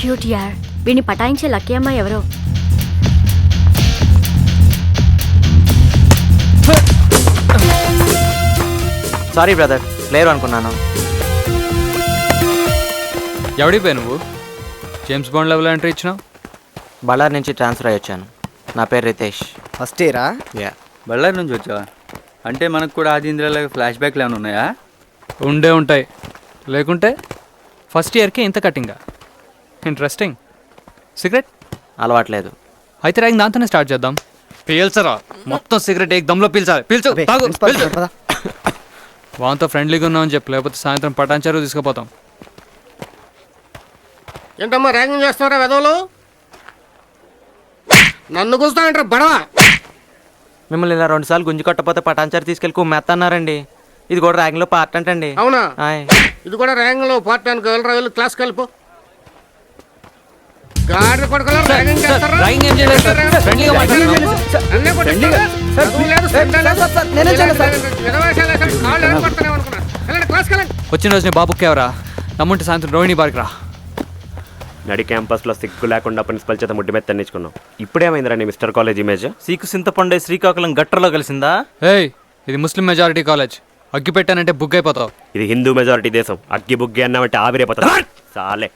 Cute యార్. వీడిని పటాయించే lucky అమ్మాయి ఎవరో. సారీ బ్రదర్, లేరు అనుకున్నాను. ఎవడిపోయి నువ్వు జేమ్స్ బాండ్ లెవెల్ ఎంట్రీ ఇచ్చినావు? బళ్ళారి నుంచి ట్రాన్స్ఫర్ అయ్యి వచ్చాను. నా పేరు రితేష్. ఫస్ట్ ఇయరా? యా. బళ్ళారి నుంచి వచ్చావా? అంటే మనకు కూడా ఆదింద్రలాగా ఫ్లాష్ బ్యాక్లు ఏమైనా ఉన్నాయా? ఉండే ఉంటాయి, లేకుంటే ఫస్ట్ ఇయర్కి ఇంత కటింగా? ఇంట్రెస్టింగ్. సిగరెట్ అలవాట్లేదు. అయితే ర్యాగింగ్ దాంతోనే స్టార్ట్ చేద్దాం. పీల్చరా, మొత్తం సిగరెట్ ఏక దమ్లో పీల్చాలి. పీల్చు, తాగు, పీల్చు. వాంతో ఫ్రెండ్లీగా ఉన్నామని చెప్పు, లేకపోతే సాయంత్రం పటాన్చారు తీసుకుపోతాం. ఏంటమ్మా ర్యాగింగ్ చేస్తున్నారా వెదవులు? నన్ను కూర్చుంటారంటారా బడవా? మిమ్మల్ని ఇలా 2 సార్లు గుంజి కొట్టపోతే పటాన్చారు తీసుకెళ్ళి కుమ్మేస్తున్నారండి. ఇది కూడా ర్యాగింగ్లో పార్ట్ అంటండి. అవునా? ఆయ్. ఇది కూడా ర్యాగింగ్ లో పార్ట్ అనుకో. వెళ్ళరా, వెళ్ళి క్లాస్కి వెళ్ళిపో. గాడి కొడుకులా ర్యాగింగ్ చేస్తారా? ర్యాగింగ్ ఏం చేయలేదు సార్, ఫ్రెండ్లీగా మాట్లాడుతున్నాం. నన్నే కొట్టిస్తారా? చదువు లేదు, శ్రద్ధ లేదు. విధవేషాలు వేశారు, కాళ్ళు ఏర్పడుతున్నాయి అనుకున్నా. వెళ్ళండి, క్లాస్కి వెళ్ళండి. వచ్చిన రోజునే బాబుకి ఎవరా నమ్ముంటే సాయంత్రం రోహిణి పార్క్ రా. నడి క్యాంపస్లో సిగ్గు లేకుండా ప్రిన్సిపల్ చేత ముడ్డి మీద తెన్నించుకున్నాం. ఇప్పుడేమైందిరా నీ మిస్టర్ కాలేజ్ ఇమేజ్? సీకు సింతపండే శ్రీకాకుళం గట్టర్లో కలిసిందా? ఏయ్, ఇది ముస్లిం మెజారిటీ కాలేజ్. అగ్గి పెట్టానంటే బుక్ అయిపోతావు. ఇది హిందూ మెజారిటీ దేశం. అగ్గి బుగ్గి అన్నామంటే ఆవిరైపోతుంది. చాలే.